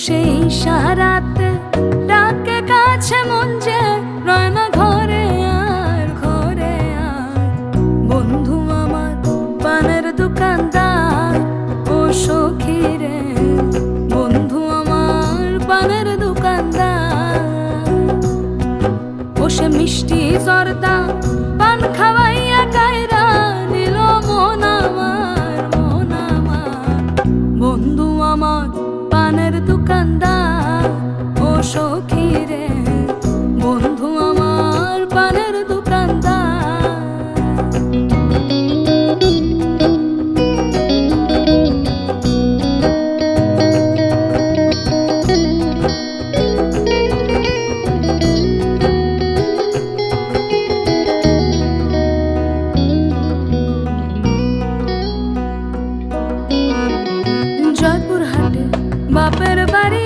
সেই ইশারাতে ডাকে কাছে মন যে রয় না ঘরে আর ঘরে আর। বন্ধু আমার পানের দোকানদার ও সখী রে, বন্ধু আমার পানের দোকানদার। ও সে মিষ্টি জর্দা পান খাওয়াইয়া কায়রা নিল মন আমার, মন আমার। বন্ধু আমার পানের দোকানদার ও সখী রে, বন্ধু আমার পানের দোকানদার। জয়পুরহাটে বাপের বাড়ি